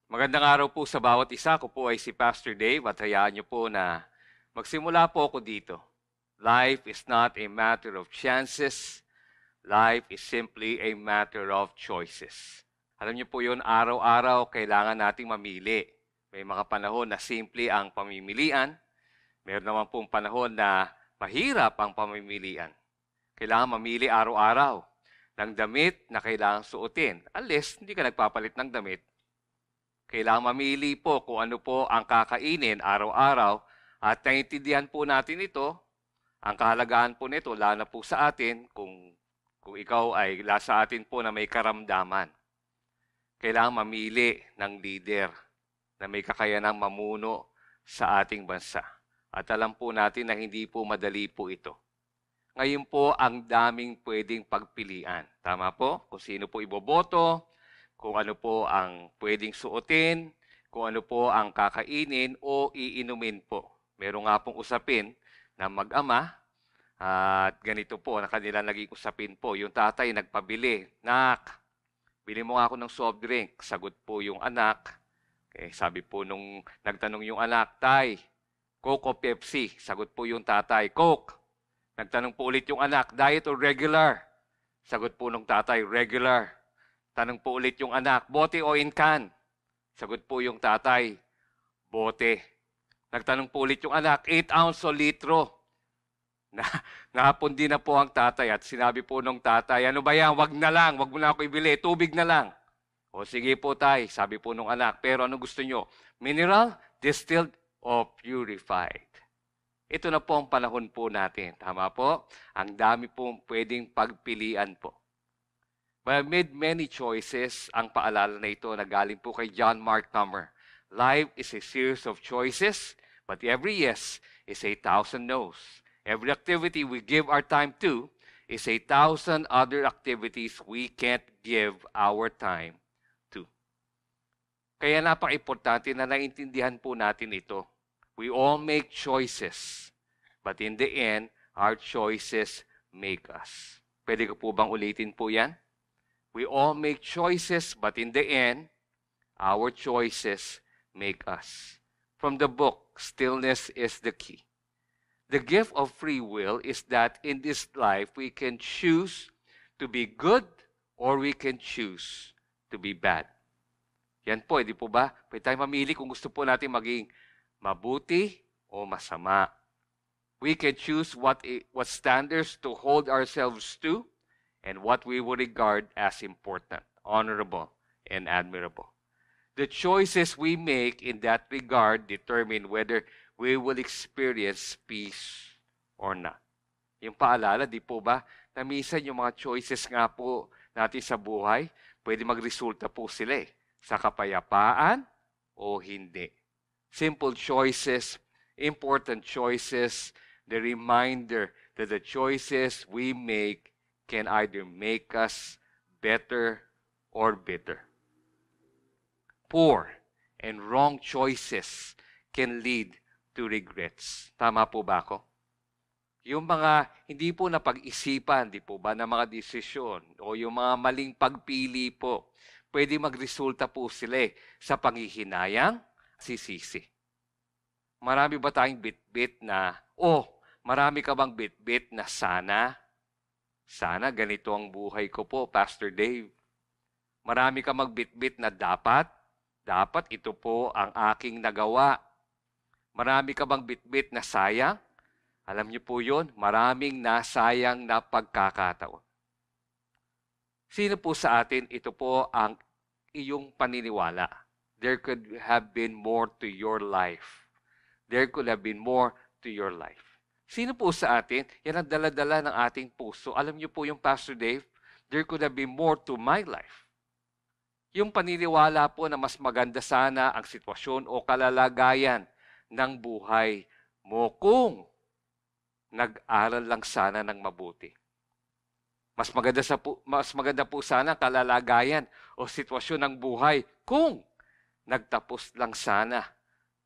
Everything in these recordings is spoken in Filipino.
Magandang araw po sa bawat isa. Ako po ay si Pastor Dave at hayaan niyo po na magsimula po ako dito. Life is not a matter of chances. Life is simply a matter of choices. Alam niyo po yun, araw-araw kailangan nating mamili. May mga panahon na simple ang pamimilian. Meron naman pong panahon na mahirap ang pamimilian. Kailangan mamili araw-araw ng damit na kailangan suotin. Unless hindi ka nagpapalit ng damit, kailangan mamili po kung ano po ang kakainin araw-araw at naiintindihan po natin ito, ang kahalagaan po nito, lalo na po sa atin, kung ikaw ay sa atin po na may karamdaman. Kailangan mamili ng leader na may kakayanang mamuno sa ating bansa. At alam po natin na hindi po madali po ito. Ngayon po, ang daming pwedeng pagpilian. Tama po? Kung sino po iboboto, kung ano po ang pwedeng suotin, kung ano po ang kakainin o iinumin po. Meron nga pong usapin na mag-ama at ganito po na kanila naging usapin po. Yung tatay nagpabili, "Nak, bili mo nga ako ng soft drink." Sagot po yung anak. Sabi po nung nagtanong yung anak, "Tay, Coke o Pepsi?" Sagot po yung tatay, "Coke." Nagtanong po ulit yung anak, "Diet o regular?" Sagot po nung tatay, "Regular." Tanong po ulit yung anak, "Bote o in can?" Sagot po yung tatay, "Bote." Nagtanong po ulit yung anak, 8 ounce o litro? Na, napundi na po ang tatay at sinabi po nung tatay, "Ano ba yan? Wag na lang, wag mo na ako ibili, tubig na lang." "O sige po tay," sabi po nung anak, "pero ano gusto nyo? Mineral, distilled, o purified?" Ito na po ang panahon po natin. Tama po? Ang dami pong pwedeng pagpilian po. But I made many choices. Ang paalala na ito na galing po kay John Mark Comer. Life is a series of choices, but every yes is 1,000 no's. Every activity we give our time to is 1,000 other activities we can't give our time to. Kaya napaka-importante na naintindihan po natin ito. We all make choices, but in the end, our choices make us. Pwede ko po bang ulitin po yan? We all make choices, but in the end, our choices make us. From the book, Stillness is the Key. The gift of free will is that in this life, we can choose to be good or we can choose to be bad. Yan po, di po ba? Pwede tayo mamili kung gusto po natin maging mabuti o masama. We can choose what standards to hold ourselves to and what we would regard as important, honorable, and admirable. The choices we make in that regard determine whether we will experience peace or not. Yung paalala, di po ba, na minsan yung mga choices nga po natin sa buhay, pwede magresulta po sila sa kapayapaan o hindi. Simple choices, important choices, the reminder that the choices we make can either make us better or bitter. Poor and wrong choices can lead to regrets. Tama po ba ako? Yung mga hindi po napag-isipan, di po ba, na mga desisyon o yung mga maling pagpili po, pwede magresulta po sila sa panghihinayang, sisisi. Marami ba tayong bit-bit na, marami ka bang bit-bit na sana ganito ang buhay ko po, Pastor Dave. Marami ka magbitbit na dapat ito po ang aking nagawa. Marami ka bang bitbit na sayang? Alam niyo po yun, maraming nasayang na pagkakataon. Sino po sa atin, ito po ang iyong paniniwala. There could have been more to your life. There could have been more to your life. Sino po sa atin, yan ang dala-dala ng ating puso. Alam niyo po yung Pastor Dave, there could have been more to my life. Yung paniniwala po na mas maganda sana ang sitwasyon o kalalagayan ng buhay mo kung nag-aral lang sana ng mabuti. Mas maganda po sana ang kalalagayan o sitwasyon ng buhay kung nagtapos lang sana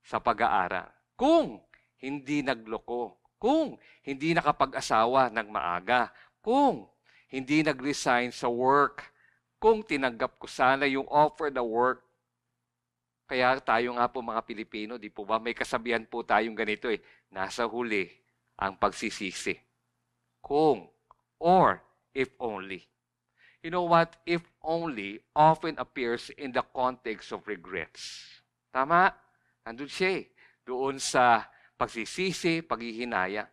sa pag-aaral. Kung hindi nagloko. Kung hindi nakapag-asawa ng maaga, kung hindi nag-resign sa work, kung tinanggap ko sana yung offer na work Kaya tayo nga po mga Pilipino, di po ba, may kasabihan po tayong ganito eh, nasa huli ang pagsisisi. Kung, or, if only. You know what? If only often appears in the context of regrets. Tama? Nandun siya eh. Doon sa pagsisisi, paghihinaya.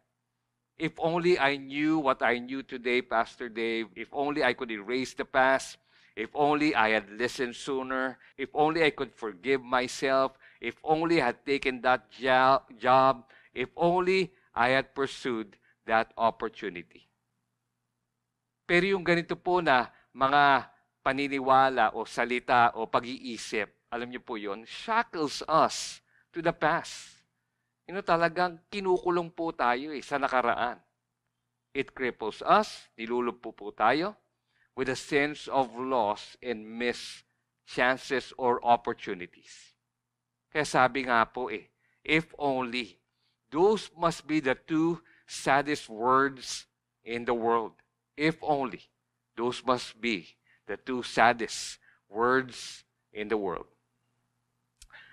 If only I knew what I knew today, Pastor Dave. If only I could erase the past. If only I had listened sooner. If only I could forgive myself. If only I had taken that job. If only I had pursued that opportunity. Pero yung ganito po na mga paniniwala o salita o pag-iisip, alam niyo po yun, shackles us to the past. Talagang kinukulong po tayo sa nakaraan. It cripples us, nilulumpo po tayo, with a sense of loss and missed chances or opportunities. Kaya sabi nga po if only, those must be the two saddest words in the world. If only, those must be the two saddest words in the world.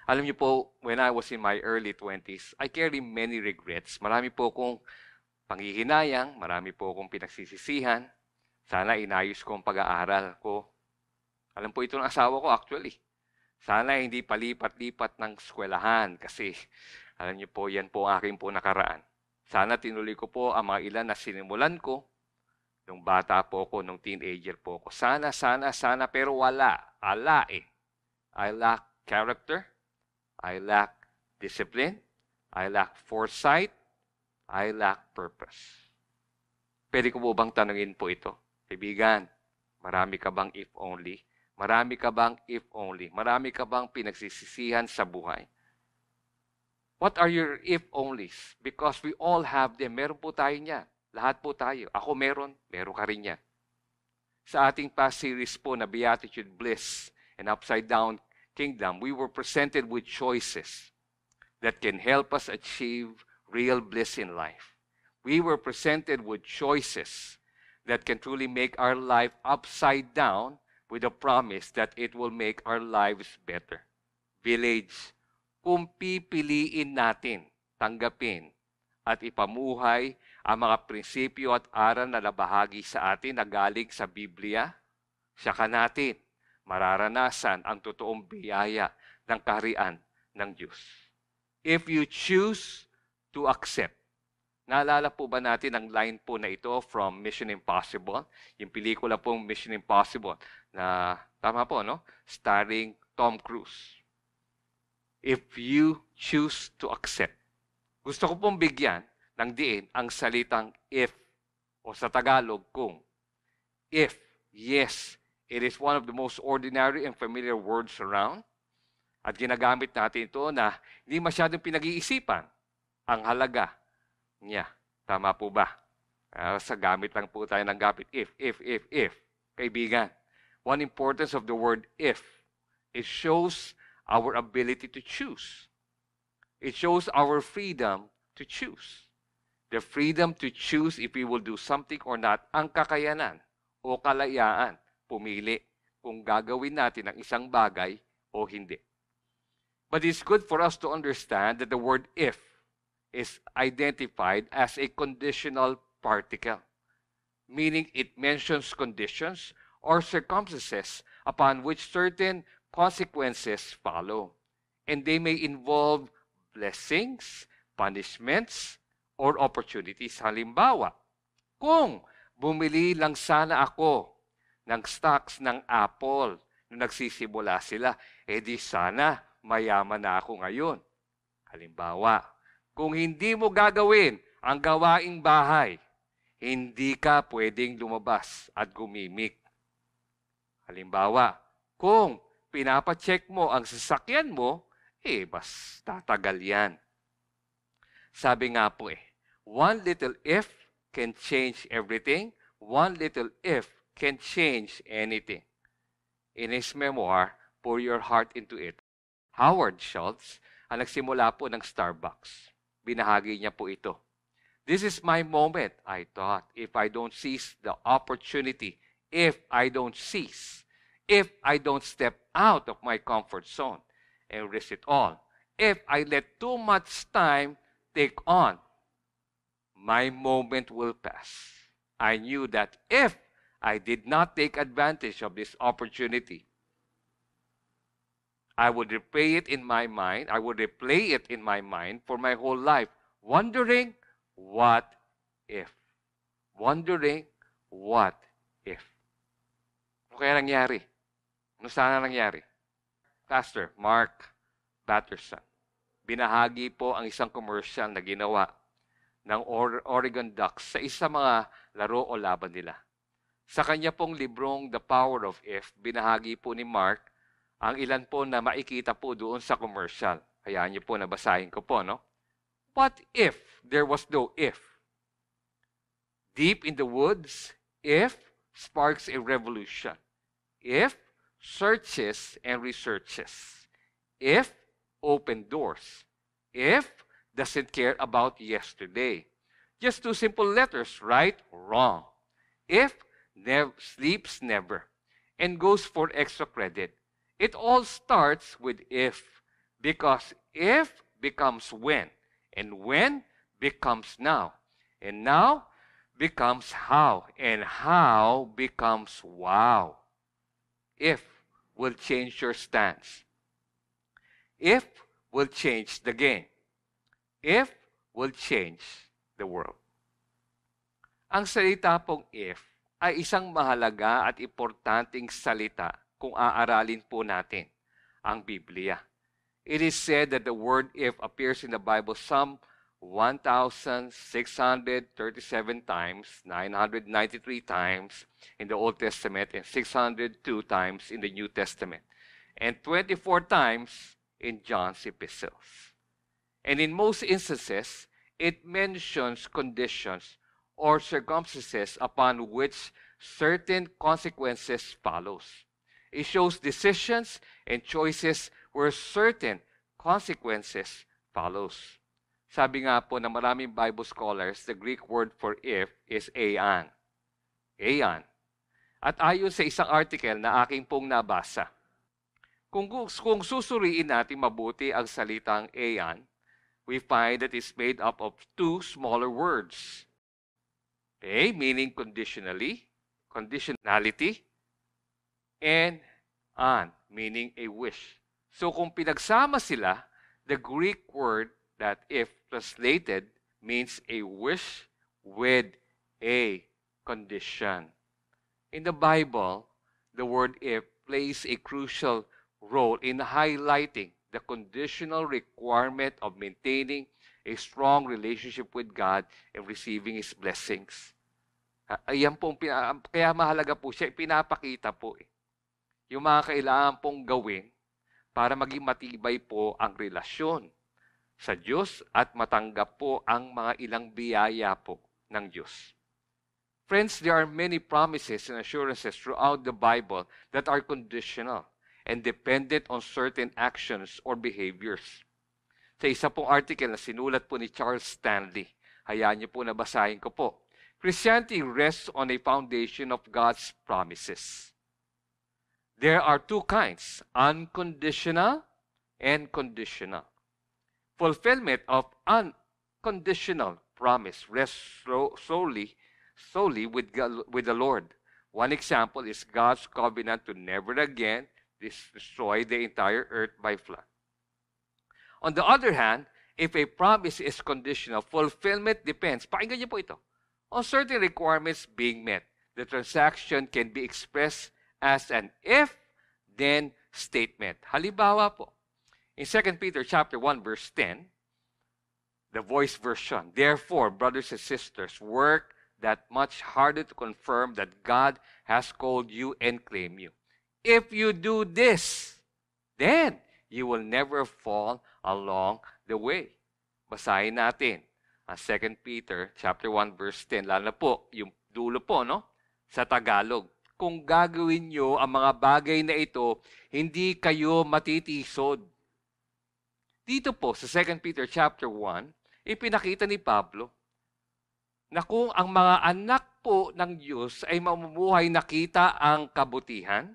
Alam niyo po, when I was in my early 20s, I carry many regrets. Marami po akong panghihinayang, marami po akong pinagsisisihan. Sana inayos ko ang pag-aaral ko. Alam po ito ng asawa ko actually. Sana hindi palipat-lipat ng eskwelahan kasi alam niyo po, yan po ang aking po nakaraan. Sana tinuloy ko po ang mga ilan na sinimulan ko nung bata po ako, nung teenager po ako. Sana, pero wala. I lack character. I lack discipline. I lack foresight. I lack purpose. Pwede ko po bang tanungin po ito? Kaibigan, marami ka bang if only? Marami ka bang if only? Marami ka bang pinagsisisihan sa buhay? What are your if onlys? Because we all have them. Meron po tayo niya. Lahat po tayo. Ako meron ka rin niya. Sa ating past series po na Beatitude, Bliss, and Upside Down Kingdom, we were presented with choices that can help us achieve real bliss in life. We were presented with choices that can truly make our life upside down with a promise that it will make our lives better. Village, kung pipiliin natin, tanggapin, at ipamuhay ang mga prinsipyo at aral na nabahagi sa atin na galing sa Biblia, saka natin mararanasan ang totoong biyaya ng kaharian ng Diyos. If you choose to accept. Naalala po ba natin ang line po na ito from Mission Impossible? Yung pelikula pong Mission Impossible na, tama po, no? Starring Tom Cruise. If you choose to accept. Gusto ko pong bigyan ng diin ang salitang if o sa Tagalog kung. If, yes, it is one of the most ordinary and familiar words around. At ginagamit natin ito na hindi masyadong pinag-iisipan ang halaga niya. Tama po ba? Sa gamit lang po tayo ng gamit. If. Kaibigan, one importance of the word if, it shows our ability to choose. It shows our freedom to choose. The freedom to choose if we will do something or not. Ang kakayanan o kalayaan pumili kung gagawin natin ang isang bagay o hindi. But it's good for us to understand that the word if is identified as a conditional particle, meaning it mentions conditions or circumstances upon which certain consequences follow. And they may involve blessings, punishments, or opportunities. Halimbawa, kung bumili lang sana ako ng stocks ng Apple nung nagsisimula sila, di sana mayaman na ako ngayon. Halimbawa, kung hindi mo gagawin ang gawaing bahay, hindi ka pwedeng lumabas at gumimik. Halimbawa, kung pinapacheck mo ang sasakyan mo, bas tatagal yan. Sabi nga po one little if can change everything. One little if can change anything. In his memoir, Pour Your Heart Into It, Howard Schultz, ang nagsimula po ng Starbucks. Binahagi niya po ito. This is my moment, I thought, if I don't seize the opportunity, if I don't step out of my comfort zone and risk it all. If I let too much time take on, my moment will pass. I knew that if I did not take advantage of this opportunity, I would replay it in my mind. I would replay it in my mind for my whole life, wondering what if. Wondering what if. Ano kaya nangyari? Ano sana nangyari? Pastor Mark Batterson, binahagi po ang isang commercial na ginawa ng Oregon Ducks sa isa mga laro o laban nila. Sa kanya pong librong The Power of If, binahagi po ni Mark ang ilan po na makikita po doon sa commercial. Hayaan niyo po, nabasahin ko po, no? What if there was no if? Deep in the woods, if sparks a revolution. If searches and researches. If open doors. If doesn't care about yesterday. Just two simple letters, right? Wrong. If sleeps never and goes for extra credit. It all starts with if, because if becomes when, and when becomes now, and now becomes how, and how becomes wow. If will change your stance. If will change the game. If will change the world. Ang salita pong if ay isang mahalaga at importanteng salita kung aaralin po natin ang Biblia. It is said that the word if appears in the Bible some 1,637 times, 993 times in the Old Testament, and 602 times in the New Testament, and 24 times in John's epistles. And in most instances, it mentions conditions or circumstances upon which certain consequences follows. It shows decisions and choices where certain consequences follows. Sabi nga po ng maraming Bible scholars, the Greek word for if is ean. Ean. At ayon sa isang article na aking pong nabasa, kung susuriin natin mabuti ang salitang ean, we find that it's made up of two smaller words. A, meaning conditionality, and an, meaning a wish. So kung pinagsama sila, the Greek word that if translated means a wish with a condition. In the Bible, the word if plays a crucial role in highlighting the conditional requirement of maintaining a strong relationship with God and receiving His blessings. Ayan pong, kaya mahalaga po siya, pinapakita po yung mga kailangan pong gawin para maging matibay po ang relasyon sa Diyos at matanggap po ang mga ilang biyaya po ng Diyos. Friends, there are many promises and assurances throughout the Bible that are conditional and dependent on certain actions or behaviors. Sa isa pong article na sinulat po ni Charles Stanley, hayaan niyo po nabasahin ko po. Christianity rests on a foundation of God's promises. There are two kinds, unconditional and conditional. Fulfillment of unconditional promise rests solely with the Lord. One example is God's covenant to never again destroy the entire earth by flood. On the other hand, if a promise is conditional, fulfillment depends, pakinggan niyo po ito, on certain requirements being met. The transaction can be expressed as an if-then statement. Halimbawa po, in 2 Peter chapter 1, verse 10, the Voice version, therefore, brothers and sisters, work that much harder to confirm that God has called you and claimed you. If you do this, then you will never fall along the way. Basahin natin ang 2 Peter chapter 1 verse 10. Lalo na po, yung dulo po, no? Sa Tagalog. Kung gagawin nyo ang mga bagay na ito, hindi kayo matitisod. Dito po sa 2 Peter chapter 1, ipinakita ni Pablo na kung ang mga anak po ng Diyos ay mamumuhay nakita ang kabutihan,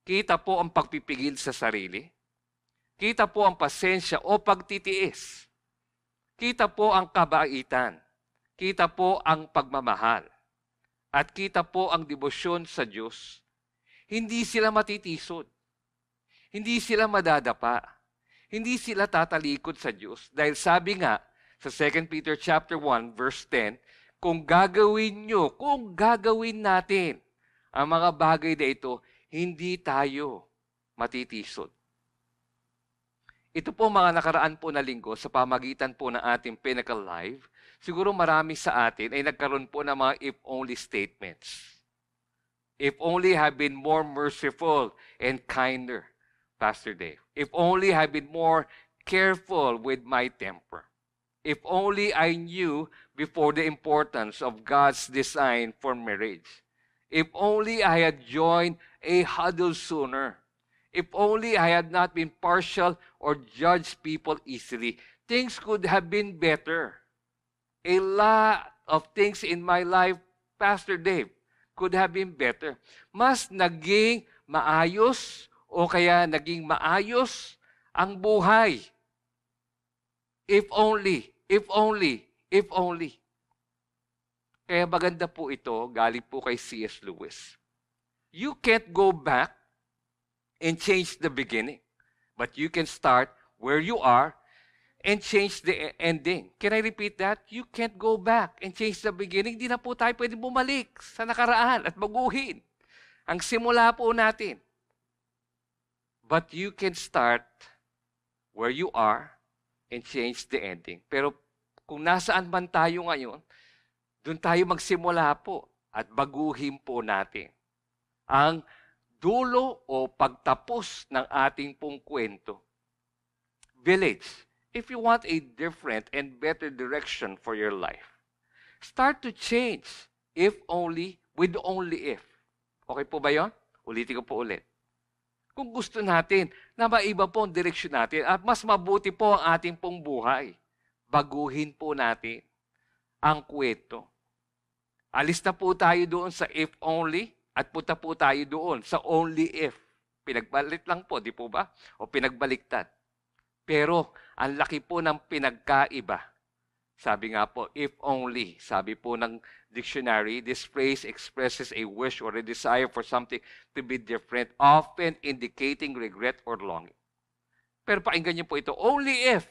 kita po ang pagpipigil sa sarili, Kita po ang pasensya o pagtitiis. Kita po ang kabaitan. Kita po ang pagmamahal. At kita po ang debosyon sa Diyos. Hindi sila matitisod. Hindi sila madadapa. Hindi sila tatalikod sa Diyos. Dahil sabi nga sa 2 Peter chapter 1 verse 10, kung gagawin natin ang mga bagay na ito, hindi tayo matitisod. Ito po mga nakaraan po na linggo sa pamagitan po ng ating Pinnacle Live, siguro marami sa atin ay nagkaroon po ng mga if-only statements. If only have been more merciful and kinder, Pastor Dave. If only have been more careful with my temper. If only I knew before the importance of God's design for marriage. If only I had joined a huddle sooner. If only I had not been partial or judged people easily. Things could have been better. A lot of things in my life, Pastor Dave, could have been better. Mas naging maayos o kaya naging maayos ang buhay. If only, if only, if only. Kaya maganda po ito, galing po kay C.S. Lewis. You can't go back and change the beginning, but you can start where you are and change the ending. Can I repeat that? You can't go back and change the beginning. Di na po tayo pwede bumalik sa nakaraan at baguhin ang simula po natin. But you can start where you are and change the ending. Pero kung nasaan man tayo ngayon, doon tayo magsimula po at baguhin po natin ang dulo o pagtapos ng ating pong kwento. Village, if you want a different and better direction for your life, start to change if only with only if. Okay po ba yon? Ulitin ko po ulit. Kung gusto natin na maiba po ang direksyon natin at mas mabuti po ang ating pong buhay, baguhin po natin ang kwento. Alis na po tayo doon sa if only at punta po tayo doon sa only if. Pinagbalit lang po, di po ba? O pinagbaliktad. Pero ang laki po ng pinagkaiba. Sabi nga po, if only. Sabi po ng dictionary, this phrase expresses a wish or a desire for something to be different, often indicating regret or longing. Pero pakinggan niyo po ito, only if.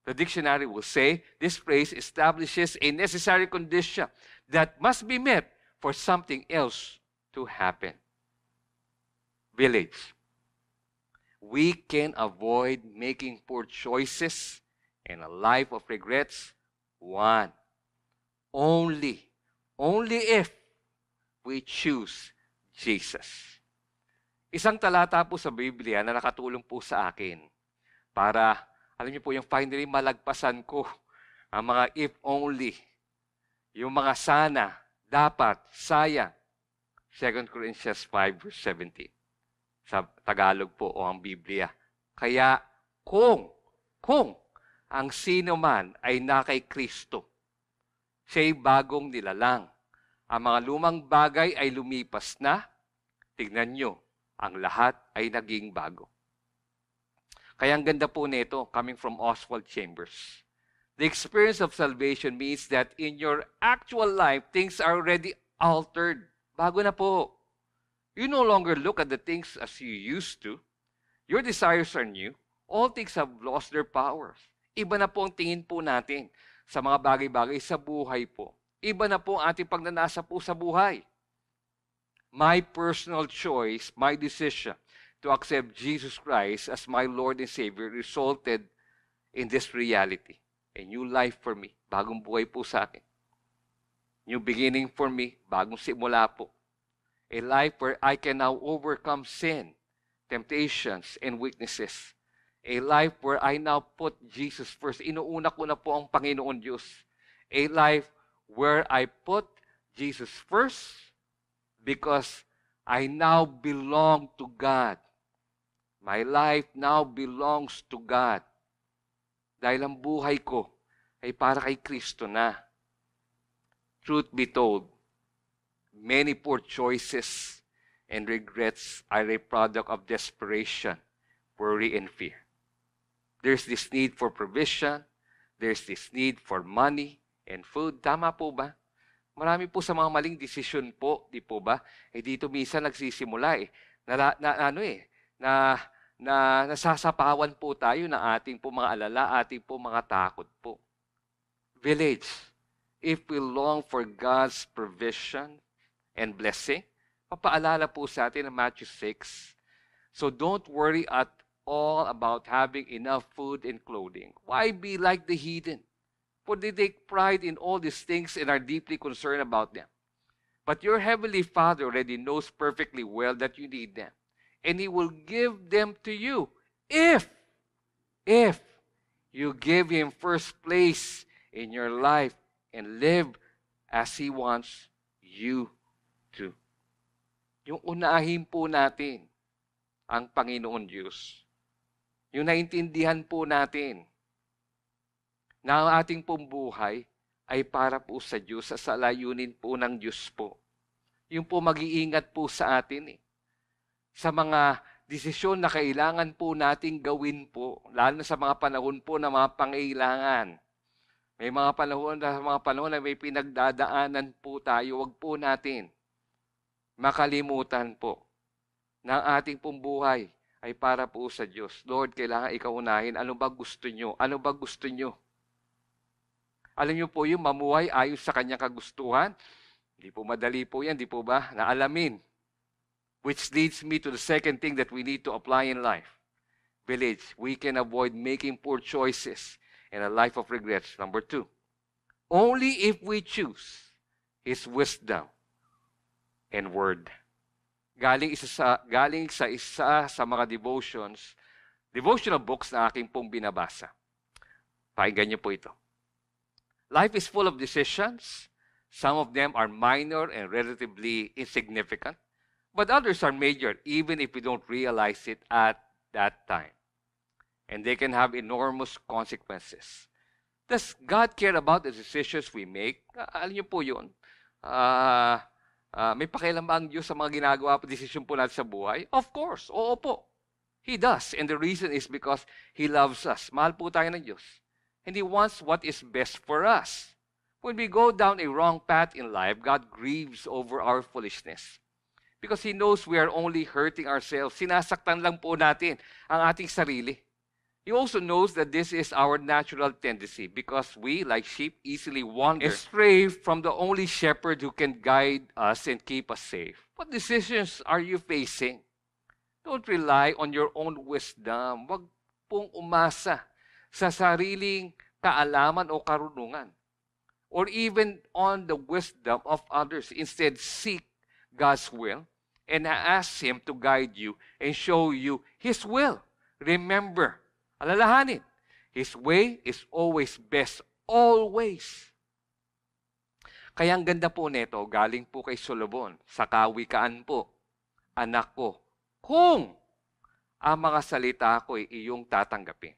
The dictionary will say, this phrase establishes a necessary condition that must be met for something else to happen. Village. We can avoid making poor choices and a life of regrets. One. Only if we choose Jesus. Isang talata po sa Biblia na nakatulong po sa akin para, alam niyo po, yung finally malagpasan ko ang mga if only, yung mga sana, dapat, sayang. 2 Corinthians 5 verse 17. Sa Tagalog po o ang Biblia. Kaya kung ang sino man ay na kay Kristo, siya'y bagong nilalang. Ang mga lumang bagay ay lumipas na. Tignan nyo, ang lahat ay naging bago. Kaya ang ganda po nito, coming from Oswald Chambers. The experience of salvation means that in your actual life, things are already altered. Bago na po. You no longer look at the things as you used to. Your desires are new. All things have lost their powers. Iba na po ang tingin po natin sa mga bagay-bagay sa buhay po. Iba na po ang ating pagnanasa po sa buhay. My personal choice, my decision to accept Jesus Christ as my Lord and Savior resulted in this reality. A new life for me. Bagong buhay po sa akin. New beginning for me. Bagong simula po. A life where I can now overcome sin, temptations, and weaknesses. A life where I now put Jesus first. Inuuna ko na po ang Panginoon Diyos. A life where I put Jesus first because I now belong to God. My life now belongs to God. Dahil ang buhay ko ay para kay Kristo na. Truth be told, many poor choices and regrets are a product of desperation, worry and fear. There's this need for provision. There's this need for money and food. Tama po ba? Marami po sa mga maling desisyon po, di po ba? Dito minsan nagsisimula nasasapawan po tayo ng ating po mga alala, ating po mga takot po. Village, if we long for God's provision and blessing, papaalala po sa atin ng Matthew 6. So don't worry at all about having enough food and clothing. Why be like the heathen? For they take pride in all these things and are deeply concerned about them. But your heavenly Father already knows perfectly well that you need them. And He will give them to you if you give Him first place in your life and live as He wants you to. Yung unahin po natin ang Panginoon Diyos. Yung naintindihan po natin na ang ating pong buhay ay para po sa Diyos, sa layunin po ng Diyos po. Yung po mag-iingat po sa atin sa mga desisyon na kailangan po nating gawin po, lalo na sa mga panahon po na mga pangailangan. May mga panahon na may pinagdadaanan po tayo, wag po natin makalimutan po na ang ating pong buhay ay para po sa Diyos. Lord, kailangan ikaw unahin. Ano ba gusto nyo? Ano ba gusto nyo? Alam nyo po yung mamuhay ayon sa kanyang kagustuhan? Hindi po madali po yan, di po ba? Naalamin. Which leads me to the second thing that we need to apply in life. Village, we can avoid making poor choices in a life of regrets. Number 2, only if we choose His wisdom and word. Galing sa isa sa mga devotional books na aking pong binabasa. Pakinggan niyo po ito. Life is full of decisions. Some of them are minor and relatively insignificant. But others are major, even if we don't realize it at that time. And they can have enormous consequences. Does God care about the decisions we make? Alam niyo po yun. May pakialam ba ang Diyos sa mga ginagawa po, desisyon po natin sa buhay? Of course, oo po. He does. And the reason is because He loves us. Mahal po tayo ng Diyos. And He wants what is best for us. When we go down a wrong path in life, God grieves over our foolishness. Because He knows we are only hurting ourselves. Sinasaktan lang po natin ang ating sarili. He also knows that this is our natural tendency because we, like sheep, easily wander astray from the only shepherd who can guide us and keep us safe. What decisions are you facing? Don't rely on your own wisdom. Huwag pong umasa sa sariling kaalaman o karunungan or even on the wisdom of others. Instead, seek God's will and ask Him to guide you and show you His will. Remember, alalahanin, His way is always best. Always. Kaya ang ganda po nito, galing po kay Solomon, sa Kawikaan po, anak ko, kung ang mga salita ko ay iyong tatanggapin,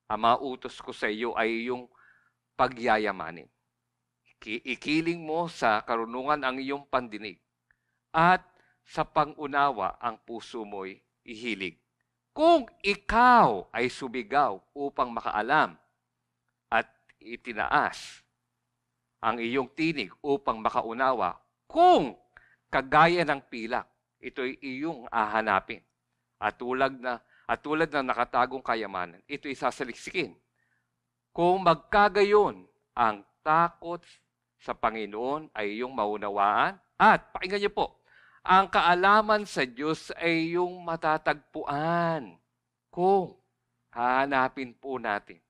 ang mga utos ko sa iyo ay iyong pagyayamanin. Ikiling mo sa karunungan ang iyong pandinig, at sa pangunawa ang puso mo'y ihilig. Kung ikaw ay subigaw upang makaalam at itinaas ang iyong tinig upang makaunawa, kung kagaya ng pilak, ito'y iyong ahanapin. At tulad ng nakatagong kayamanan, ito'y sasaliksikin. Kung magkagayon, ang takot sa Panginoon ay iyong maunawaan. At, pakinggan niyo po, ang kaalaman sa Diyos ay iyong matatagpuan. Kung hahanapin po natin,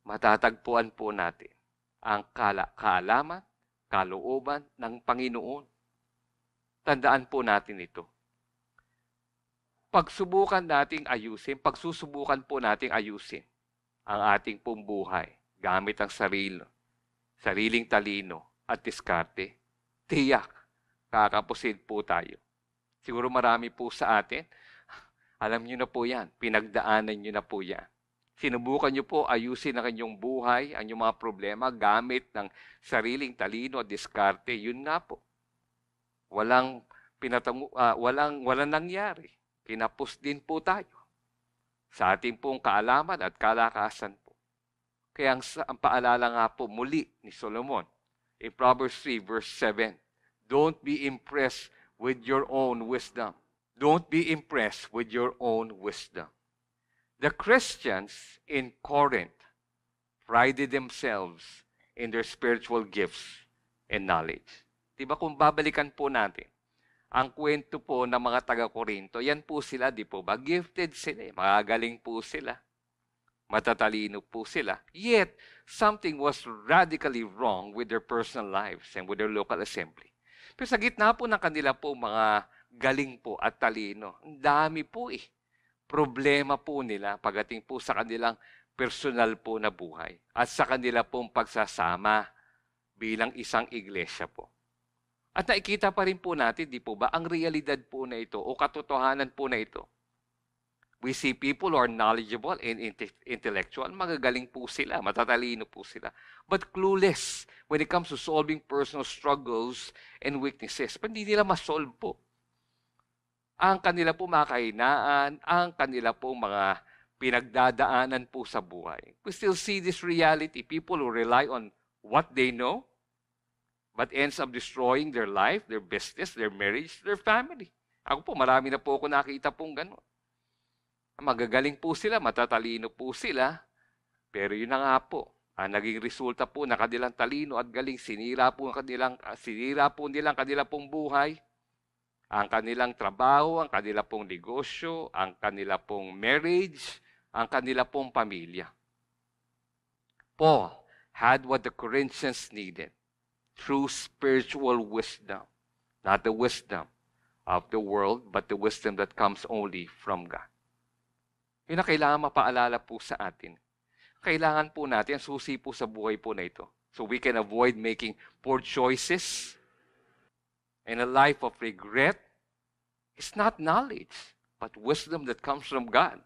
matatagpuan po natin ang kaalaman, kalooban ng Panginoon. Tandaan po natin ito. Pagsusubukan po nating ayusin ang ating pong buhay gamit ang sariling talino at diskarte. Tiyak, kakapusin po tayo. Siguro marami po sa atin, alam niyo na po yan, pinagdaanan niyo na po yan. Sinubukan niyo po ayusin ang inyong buhay, ang inyong mga problema gamit ng sariling talino at diskarte. Yun nga po. Walang nangyari. Kinapos din po tayo. sa ating pong kaalaman at kalakasan po. Kaya ang paalala nga po muli ni Solomon in Proverbs 3 verse 7, don't be impressed with your own wisdom. Don't be impressed with your own wisdom. The Christians in Corinth prided themselves in their spiritual gifts and knowledge. Diba kung babalikan po natin, ang kwento po ng mga taga-Korinto, yan po sila, di po ba? Gifted sila, magagaling po sila. Matatalino po sila. Yet, something was radically wrong with their personal lives and with their local assembly. Pero sa gitna po ng kanila po mga galing po at talino, ang dami po problema po nila pagdating po sa kanilang personal po na buhay at sa kanila pong pagsasama bilang isang iglesia po. At nakikita pa rin po natin, di po ba, ang realidad po na ito o katotohanan po na ito. We see people who are knowledgeable and intellectual. Magagaling po sila, matatalino po sila. But clueless when it comes to solving personal struggles and weaknesses. Hindi nila masolve po ang kanila po mga kahinaan, ang kanila po mga pinagdadaanan po sa buhay. We still see this reality. People who rely on what they know, but ends up destroying their life, their business, their marriage, their family. Ako po, marami na po ako nakita pong gano'n. Magagaling po sila, matatalino po sila, pero yun na nga po, ang naging resulta po na kanilang talino at galing, sinira po nilang kanilang pong buhay, ang kanilang trabaho, ang kanilang pong negosyo, ang kanilang pong marriage, ang kanilang pong pamilya. Paul had what the Corinthians needed. True spiritual wisdom. Not the wisdom of the world, but the wisdom that comes only from God. Yun na kailangan mapaalala po sa atin. Kailangan po natin, ang susi po sa buhay po na ito. So we can avoid making poor choices and a life of regret. It's not knowledge, but wisdom that comes from God.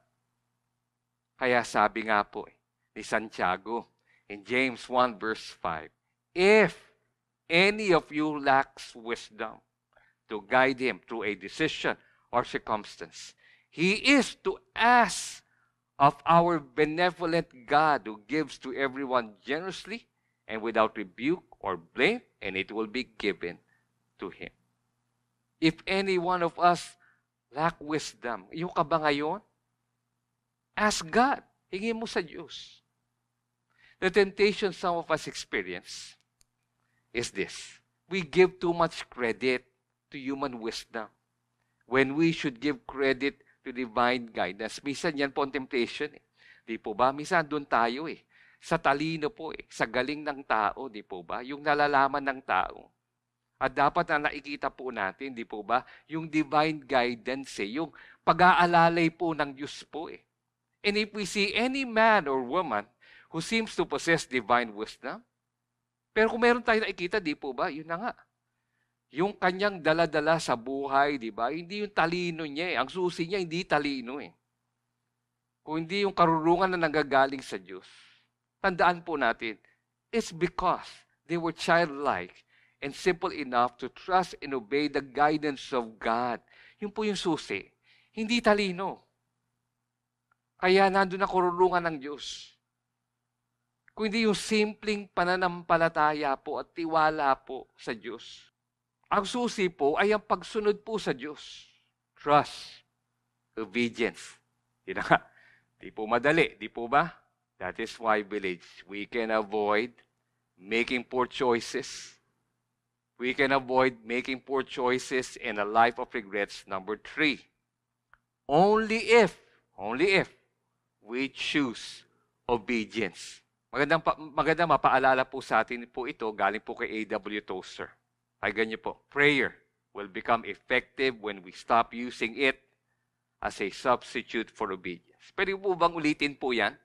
Kaya sabi nga po ni Santiago in James 1 verse 5, if any of you lacks wisdom to guide him through a decision or circumstance, he is to ask of our benevolent God who gives to everyone generously and without rebuke or blame, and it will be given to him. If any one of us lack wisdom, yung ka ba ngayon? Ask God. Hingin mo sa Diyos. The temptation some of us experience is this. We give too much credit to human wisdom when we should give credit to divine guidance. Minsan yan po ang temptation. Di po ba? Minsan doon tayo sa talino po sa galing ng tao, di po ba? Yung nalalaman ng tao. At dapat na nakikita po natin, di po ba? Yung divine guidance, yung pag-aalalay po ng Diyos po And if we see any man or woman who seems to possess divine wisdom, pero kung meron tayo nakikita, di po ba? Yun na nga. Yung kanyang dala-dala sa buhay, di ba? Hindi yung talino niya Ang susi niya, hindi talino Kung hindi yung karurungan na nanggagaling sa Diyos. Tandaan po natin, it's because they were childlike and simple enough to trust and obey the guidance of God. Yun po yung susi. Hindi talino. Kaya nandun ang karurungan ng Diyos. Kung hindi yung simpleng pananampalataya po at tiwala po sa Diyos. Ang susi po ay ang pagsunod po sa Diyos. Trust. Obedience. Di po madali. Di po ba? That is why, village, we can avoid making poor choices. We can avoid making poor choices in a life of regrets. Number 3. Only if we choose obedience. Magandang mapaalala po sa atin po ito, galing po kay A.W. Tozer. Ay ganyan po, prayer will become effective when we stop using it as a substitute for obedience. Pwede po bang ulitin po yan?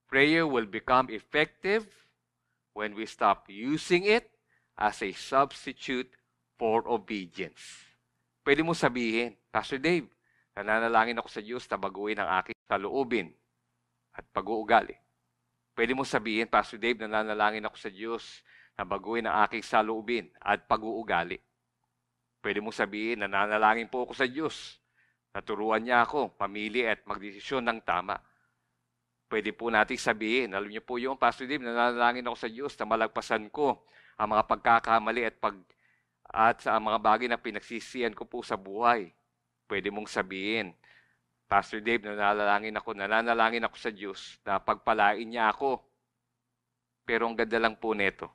Prayer will become effective when we stop using it as a substitute for obedience. Pwede mo sabihin, Pastor Dave, nananalangin ako sa Diyos na baguhin ang aking saloobin at pag-uugali. Pwede mo sabihin, Pastor Dave, nananalangin ako sa Diyos na baguhin ang aking saloobin at pag-uugali. Pwede mo sabihin, nananalangin po ako sa Diyos Naturuan niya ako pamili at magdesisyon ng tama. Pwede po nating sabihin, alam niyo po yung Pastor Dave, nanalangin ako sa Diyos na malagpasan ko ang mga pagkakamali at sa mga bagay na pinagsisiyan ko po sa buhay. Pwede mong sabihin, Pastor Dave, nananalangin ako sa Diyos na pagpalain niya ako. Pero ang ganda lang po neto,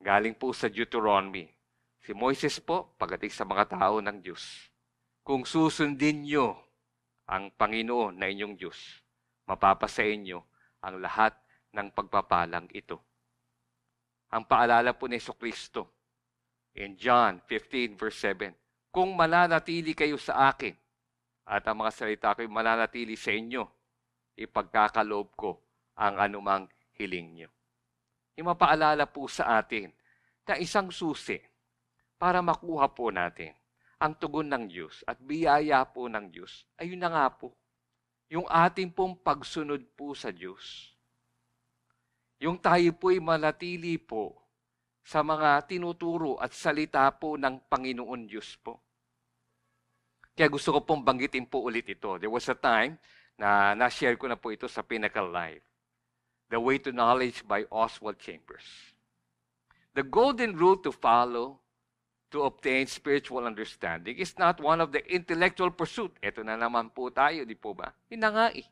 galing po sa Deuteronomy. Si Moises po, pagdating sa mga tao ng Diyos, kung susundin niyo ang Panginoon na inyong Diyos, mapapasa inyo ang lahat ng pagpapalang ito. Ang paalala po ni Jesucristo in John 15 verse 7, kung mananatili kayo sa akin at ang mga salita ko'y mananatili sa inyo, ipagkakaloob ko ang anumang hiling niyo. Yung mapaalala po sa atin na isang susi para makuha po natin ang tugon ng Diyos at biyaya po ng Diyos, ayun na nga po, yung ating pong pagsunod po sa Diyos. Yung tayo po'y manatili po sa mga tinuturo at salita po ng Panginoon Diyos po. Kaya gusto ko pong banggitin po ulit ito. There was a time na na-share ko na po ito sa Pinnacle Live. The Way to Knowledge by Oswald Chambers. The golden rule to follow to obtain spiritual understanding is not one of the intellectual pursuit. Ito na naman po tayo, di po ba? Yun na nga eh.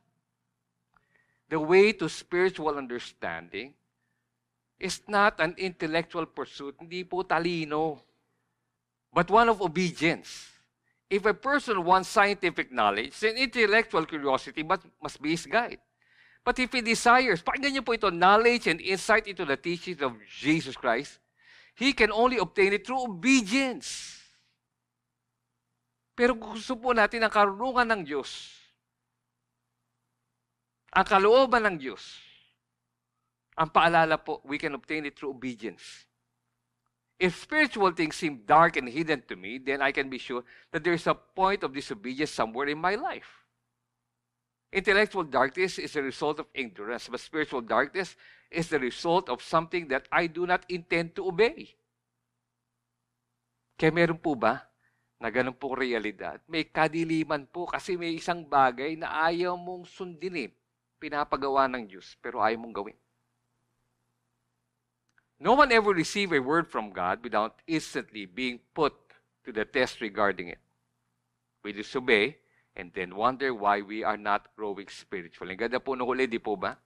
The way to spiritual understanding is not an intellectual pursuit, hindi po talino, but one of obedience. If a person wants scientific knowledge, then intellectual curiosity must be his guide. But if he desires, pakinggan niyo po ito, knowledge and insight into the teachings of Jesus Christ, he can only obtain it through obedience. Pero gusto po natin ang karunungan ng Diyos, ang kalooban ng Diyos. Ang paalala po, we can obtain it through obedience. If spiritual things seem dark and hidden to me, then I can be sure that there is a point of disobedience somewhere in my life. Intellectual darkness is a result of ignorance, but spiritual darkness is the result of something that I do not intend to obey. Kaya meron po ba na ganun po realidad? May kadiliman po kasi may isang bagay na ayaw mong sundinin, pinapagawa ng Diyos, pero ayaw mong gawin. No one ever received a word from God without instantly being put to the test regarding it. We disobey and then wonder why we are not growing spiritually. Ang ganda po nung huli, di po ba?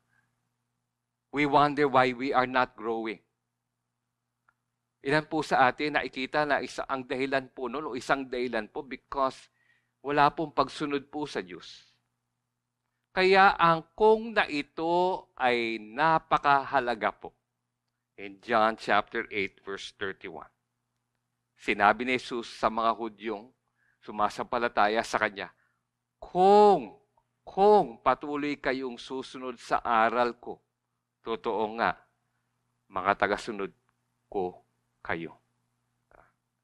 We wonder why we are not growing. Ilan po sa atin nakikita na ang dahilan po noon o isang dahilan po because wala pong pagsunod po sa Diyos. Kaya ang kung na ito ay napakahalaga po. In John chapter 8 verse 31. Sinabi ni Jesus sa mga Hudyong sumasampalataya sa Kanya, kung patuloy kayong susunod sa aral ko, totoo nga, mga tagasunod ko kayo.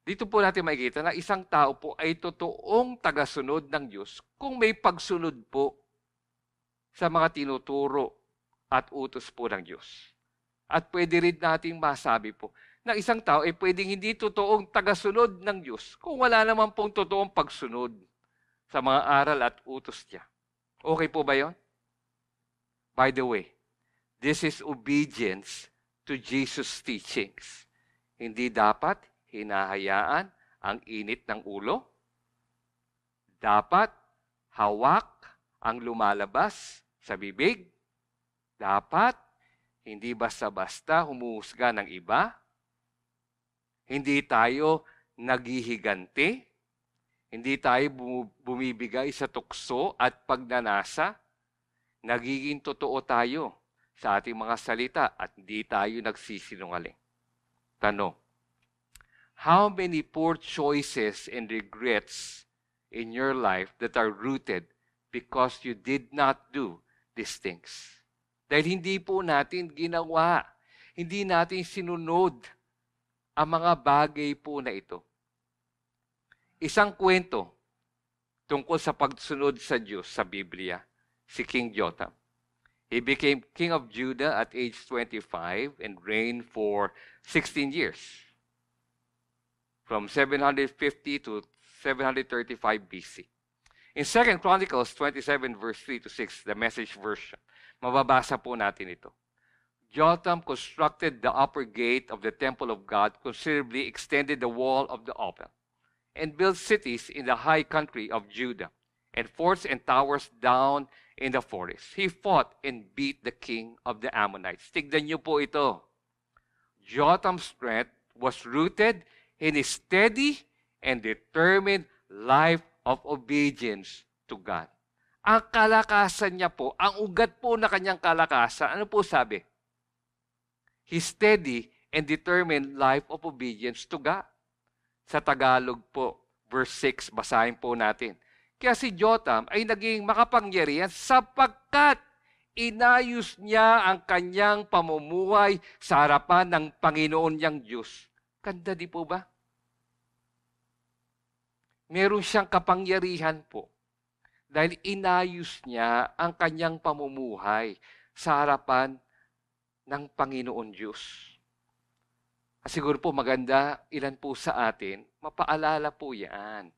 Dito po natin makikita na isang tao po ay totoong tagasunod ng Diyos kung may pagsunod po sa mga tinuturo at utos po ng Diyos. At pwede rin nating masabi po na isang tao ay pwedeng hindi totoong tagasunod ng Diyos kung wala naman pong totoong pagsunod sa mga aral at utos niya. Okay po ba yon? By the way, this is obedience to Jesus' teachings. Hindi dapat hinahayaan ang init ng ulo. Dapat hawak ang lumalabas sa bibig. Dapat hindi basta-basta humuhusga ng iba. Hindi tayo naghihiganti. Hindi tayo bumibigay sa tukso at pagnanasa. Nagiging totoo tayo sa ating mga salita at hindi tayo nagsisinungaling. Tanong, how many poor choices and regrets in your life that are rooted because you did not do these things? Dahil hindi po natin ginawa, hindi natin sinunod ang mga bagay po na ito. Isang kwento tungkol sa pagsunod sa Diyos sa Biblia, si King Jotham. He became king of Judah at age 25 and reigned for 16 years. From 750 to 735 BC. In 2 Chronicles 27 verse 3 to 6, the Message version, mababasa po natin ito. Jotham constructed the upper gate of the temple of God, considerably extended the wall of the Ophel, and built cities in the high country of Judah, and forts and towers down in the forest. He fought and beat the king of the Ammonites. Tignan niyo po ito. Jotham's strength was rooted in his steady and determined life of obedience to God. Ang kalakasan niya po, ang ugat po na kanyang kalakasan, ano po sabi? His steady and determined life of obedience to God. Sa Tagalog po, verse 6, basahin po natin. Kaya si Jotham ay naging makapangyarihan sapagkat inayos niya ang kanyang pamumuhay sa harapan ng Panginoon niyang Diyos. Ganda di po ba? Meron siyang kapangyarihan po dahil inayos niya ang kanyang pamumuhay sa harapan ng Panginoon Diyos. Siguro po maganda, ilan po sa atin, mapaalala po yan.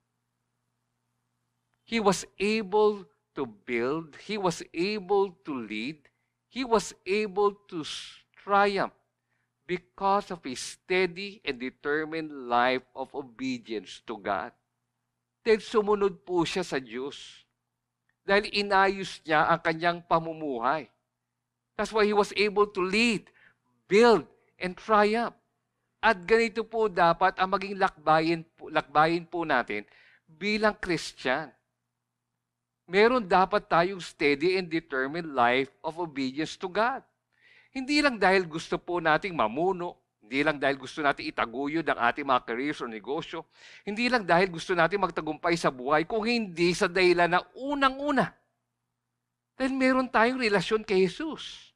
He was able to build, he was able to lead, he was able to triumph because of his steady and determined life of obedience to God. Dahil sumunod po siya sa Diyos. Dahil inayos niya ang kanyang pamumuhay. That's why he was able to lead, build, and triumph. At ganito po dapat ang maging lakbayin po natin bilang Christian. Meron dapat tayong steady and determined life of obedience to God. Hindi lang dahil gusto po nating mamuno, hindi lang dahil gusto nating itaguyod ang ating mga careers o negosyo, hindi lang dahil gusto nating magtagumpay sa buhay, kung hindi sa dahilan na unang-una. Dahil meron tayong relasyon kay Jesus.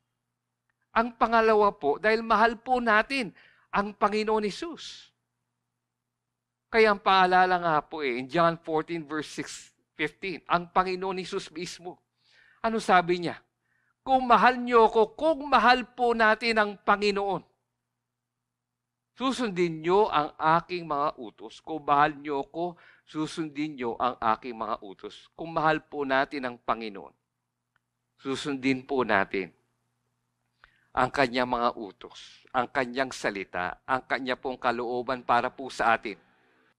Ang pangalawa po, dahil mahal po natin ang Panginoon Jesus. Kaya ang paalala nga po in John 14 verse 15, ang Panginoon Jesus mismo. Ano sabi niya? Kung mahal niyo ako, kung mahal po natin ang Panginoon, susundin niyo ang aking mga utos. Kung mahal niyo ako, susundin niyo ang aking mga utos. Kung mahal po natin ang Panginoon, susundin po natin ang kanyang mga utos, ang kanyang salita, ang kanya pong kalooban para po sa atin.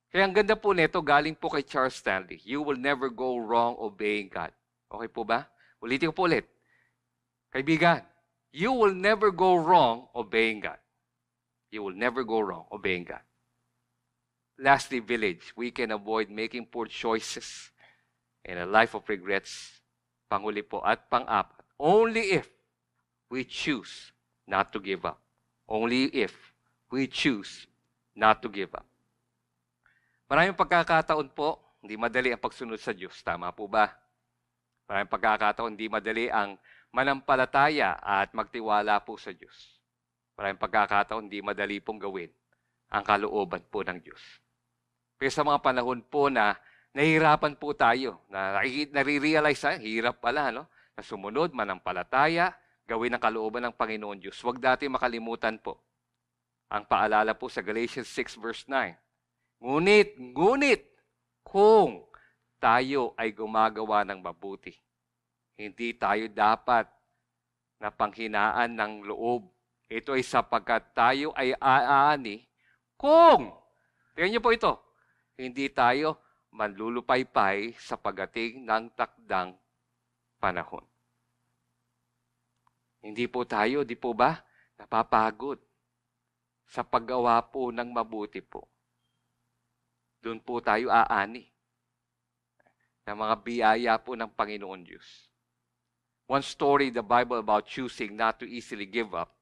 Kaya ang ganda po nito, galing po kay Charles Stanley. You will never go wrong obeying God. Okay po ba? Ulitin ko po ulit. Kaibigan, you will never go wrong obeying God. You will never go wrong obeying God. Lastly, village, we can avoid making poor choices in a life of regrets. Panghuli po at pang-apat, only if we choose not to give up. Only if we choose not to give up. Maraming pagkakataon po, hindi madali ang pagsunod sa Diyos. Tama po ba? Maraming pagkakataon, hindi madali ang manampalataya at magtiwala po sa Diyos. Maraming pagkakataon, hindi madali pong gawin ang kalooban po ng Diyos. Pero sa mga panahon po na nahihirapan po tayo, na nare-realize tayo, hirap pala, no? Na sumunod, manampalataya, gawin ang kalooban ng Panginoon Diyos. Huwag natin makalimutan po ang paalala po sa Galatians 6 verse 9. Ngunit, kung tayo ay gumagawa ng mabuti, hindi tayo dapat na panghinaan ng loob. Ito ay sapagkat tayo ay aani kung, tingnan niyo po ito, hindi tayo manlulupaypay sa pagdating ng takdang panahon. Hindi po tayo, di po ba, napapagod sa paggawa po ng mabuti po. Doon po tayo aani ng mga biyaya po ng Panginoon Diyos. One story in the Bible about choosing not to easily give up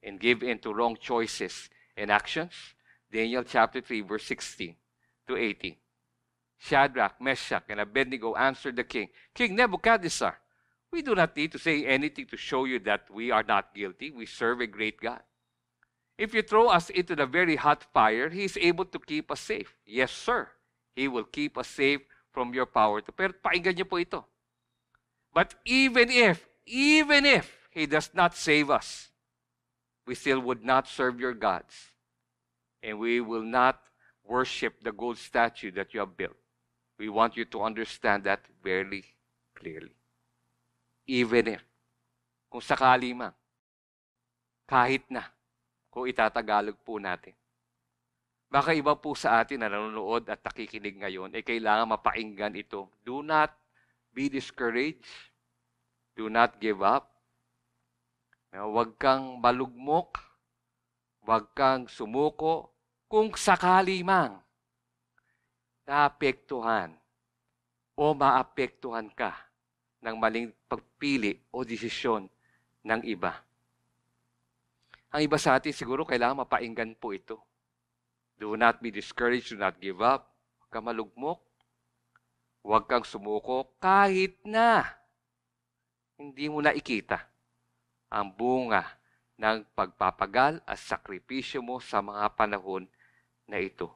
and give in to wrong choices and actions, Daniel chapter 3, verse 16 to 18. Shadrach, Meshach, and Abednego answered the king, King Nebuchadnezzar, we do not need to say anything to show you that we are not guilty. We serve a great God. If you throw us into the very hot fire, He is able to keep us safe. Yes, sir. He will keep us safe from your power. Pero pakinggan niyo po ito. But even if He does not save us, we still would not serve your gods. And we will not worship the gold statue that you have built. We want you to understand that very clearly. Even if, kung sakali man, kahit na, kung itatagalog po natin. Baka iba po sa atin na nanonood at nakikinig ngayon, kailangan mapainggan ito. Do not be discouraged. Do not give up. Huwag kang malugmok. Huwag kang sumuko. Kung sakali mang naapektuhan o maapektuhan ka ng maling pagpili o desisyon ng iba. Ang iba sa atin siguro kailangan mapainggan po ito. Do not be discouraged, do not give up. Huwag kang malugmok. Huwag kang sumuko kahit na hindi mo nakikita ang bunga ng pagpapagal at sakripisyo mo sa mga panahon na ito.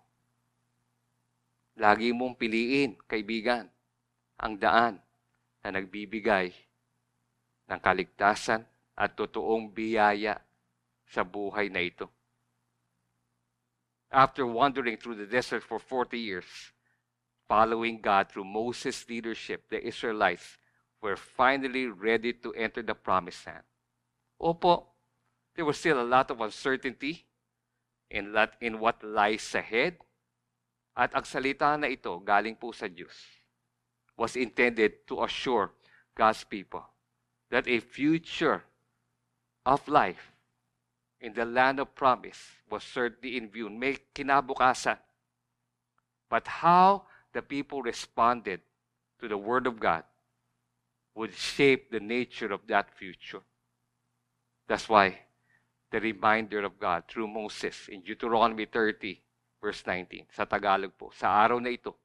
Lagi mong piliin, kaibigan, ang daan na nagbibigay ng kaligtasan at totoong biyaya sa buhay na ito. After wandering through the desert for 40 years, following God through Moses' leadership, the Israelites were finally ready to enter the promised land. Opo, there was still a lot of uncertainty in what lies ahead. At ang salita na ito, galing po sa Diyos, was intended to assure God's people that a future of life in the land of promise was certainly in view. May kinabukasan. But how the people responded to the Word of God would shape the nature of that future. That's why the reminder of God through Moses in Deuteronomy 30, verse 19, sa Tagalog po, sa araw na ito,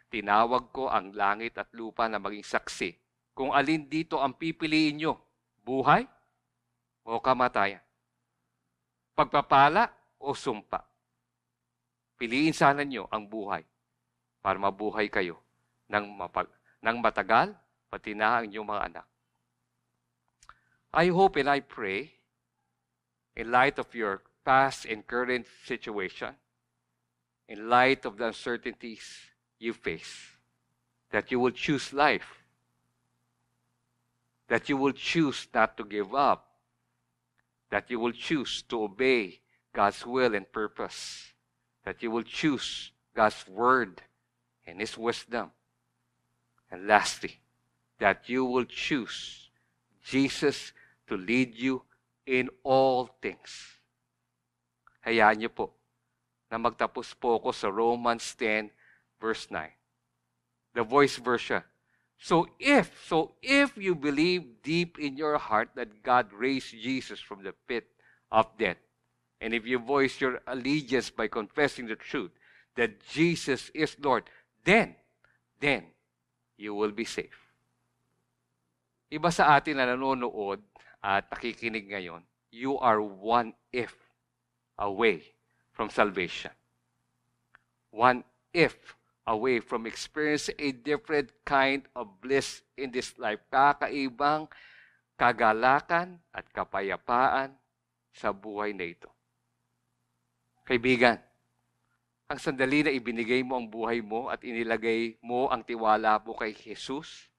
tinawag ko ang langit at lupa na maging saksi kung alin dito ang pipiliin nyo, buhay o kamatayan, pagpapala o sumpa. Piliin sana nyo ang buhay para mabuhay kayo ng matagal, pati na ang inyong mga anak. I hope and I pray, in light of your past and current situation, in light of the uncertainties you face, that you will choose life, that you will choose not to give up, that you will choose to obey God's will and purpose, that you will choose God's word and His wisdom. And lastly, that you will choose Jesus to lead you in all things. Hayaan niyo po na magtapos po ako sa Romans 10, verse 9. The Voice version. So if you believe deep in your heart that God raised Jesus from the pit of death, and if you voice your allegiance by confessing the truth that Jesus is Lord, then you will be safe. Iba sa atin na nanonood at nakikinig ngayon, you are one if away from salvation. One if away from experiencing a different kind of bliss in this life. Kakaibang kagalakan at kapayapaan sa buhay na ito. Kaibigan, ang sandali na ibinigay mo ang buhay mo at inilagay mo ang tiwala mo kay Jesus,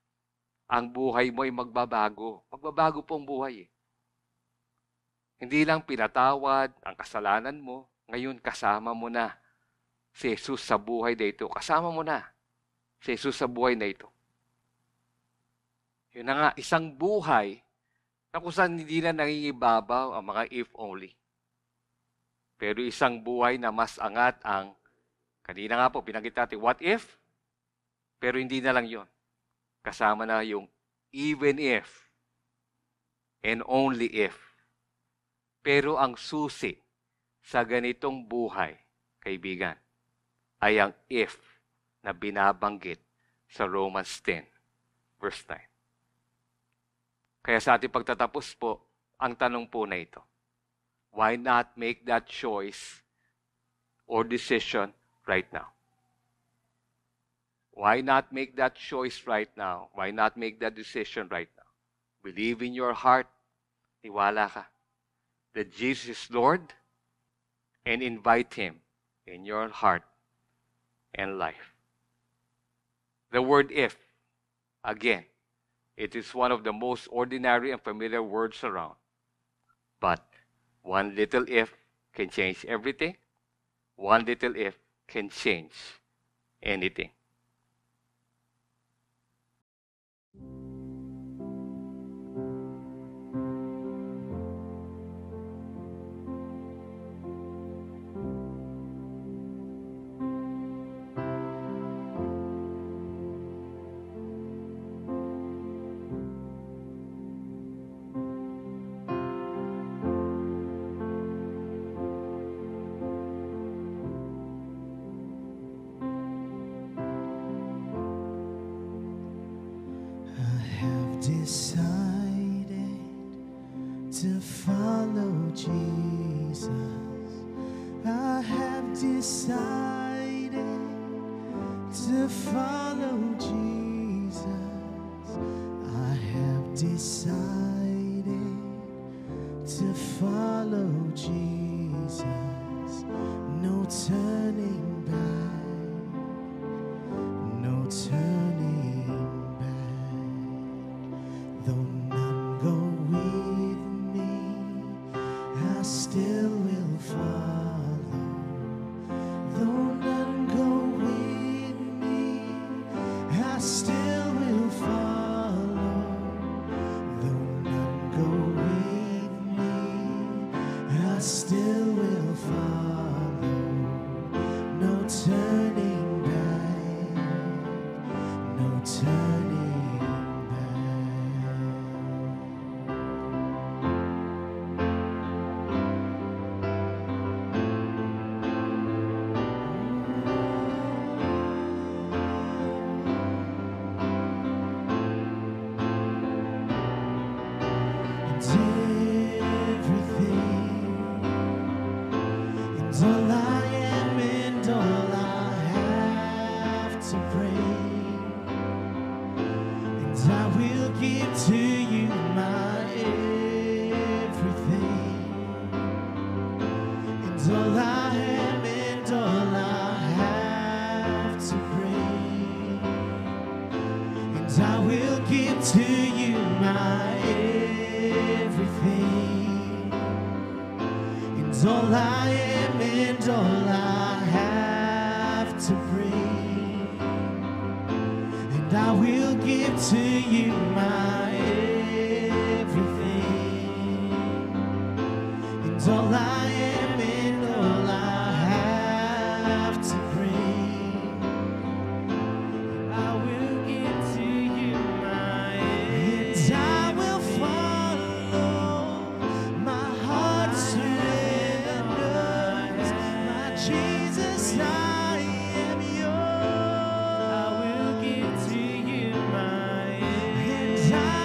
ang buhay mo ay magbabago. Magbabago po ang buhay. Hindi lang pinatawad ang kasalanan mo, ngayon kasama mo na si Jesus sa buhay na ito. Kasama mo na si Jesus sa buhay na ito. Yun na nga, isang buhay na kung saan hindi na nangingibabaw ang mga if only. Pero isang buhay na mas angat ang, kanina nga po, pinanggit natin, what if? Pero hindi na lang yon. Kasama na yung even if and only if. Pero ang susi sa ganitong buhay, kaibigan, ay ang if na binabanggit sa Romans 10, verse 9. Kaya sa ating pagtatapos po, ang tanong po na ito, why not make that choice or decision right now? Why not make that choice right now? Why not make that decision right now? Believe in your heart, tiwala ka, that Jesus is Lord, and invite Him in your heart and life. The word if, again, it is one of the most ordinary and familiar words around. But one little if can change everything. One little if can change anything. Decided to follow Jesus. I have decided to follow Jesus. I have decided to follow Jesus. No turning back, no turning back. Though none go with me, I still will follow. Though none go with me, I still will follow. Though none go with me, I still will follow. No turning back, no turning back. All I am and all I have to bring, and I will give to you my everything. And all I am and all I have to bring, and I will give to you my everything. And all I am and all I have to bring, and I will give to you my everything. And all I am and all I have to bring, I will give to you my everything. And I will follow my heart surrenders. My Jesus, I am yours. I will give to you my everything.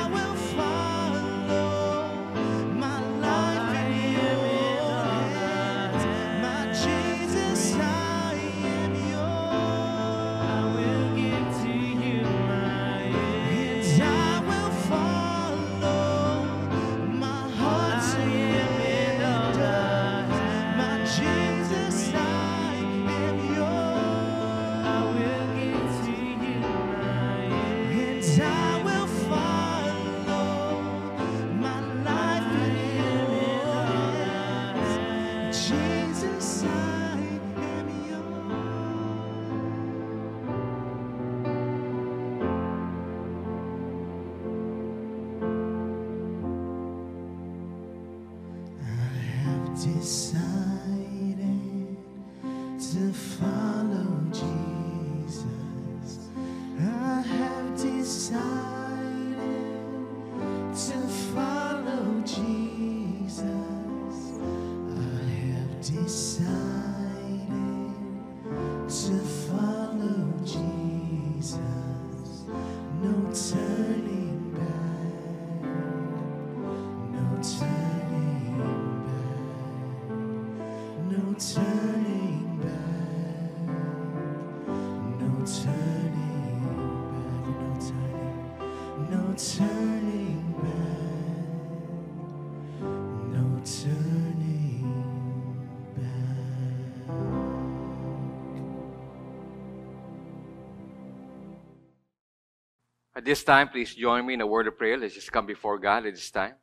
At this time, please join me in a word of prayer. Let's just come before God at this time.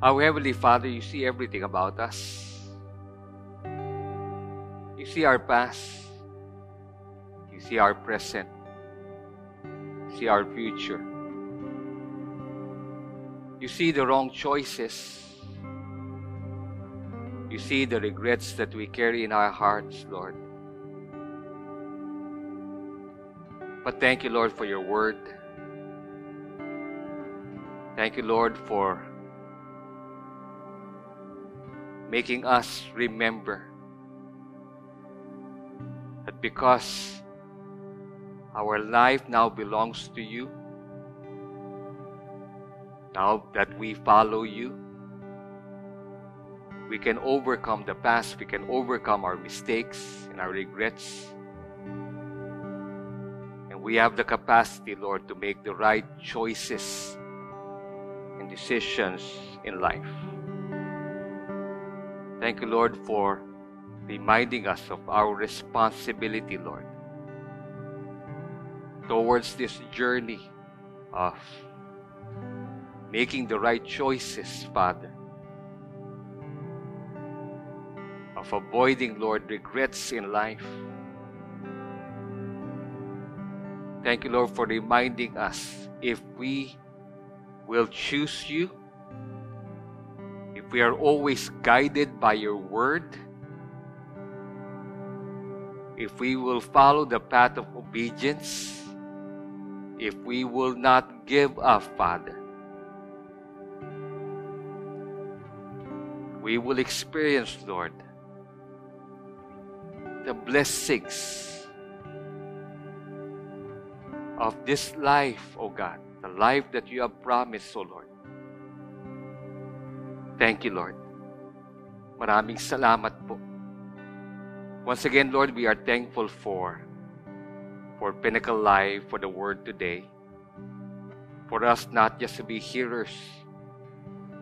Our Heavenly Father, you see everything about us. You see our past. You see our present. You see our future. You see the wrong choices. You see the regrets that we carry in our hearts, Lord. But thank you, Lord, for your word. Thank you, Lord, for making us remember that because our life now belongs to you, now that we follow you, we can overcome the past, we can overcome our mistakes and our regrets. And we have the capacity, Lord, to make the right choices and decisions in life. Thank you, Lord, for reminding us of our responsibility, Lord, towards this journey of making the right choices, Father, of avoiding, Lord, regrets in life. Thank you, Lord, for reminding us if we will choose you, if we are always guided by your word, if we will follow the path of obedience, if we will not give up, Father, we will experience, Lord, the blessings of this life, O God, the life that you have promised, O Lord. Thank you, Lord. Maraming salamat po. Once again, Lord, we are thankful for Pinnacle Life, for the word today, for us not just to be hearers,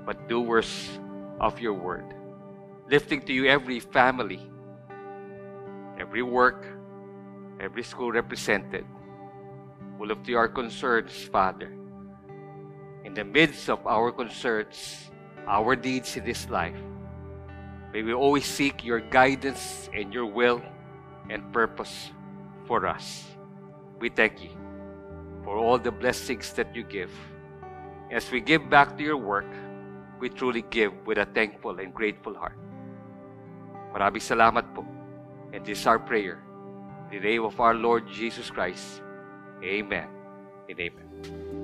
but doers of your word. Lifting to you every family, every work, every school represented. We lift to you our concerns, Father. In the midst of our concerns, our deeds in this life, may we always seek your guidance and your will and purpose for us. We thank you for all the blessings that you give. As we give back to your work, we truly give with a thankful and grateful heart. Maraming salamat po. And this is our prayer. In the name of our Lord Jesus Christ. Amen and amen.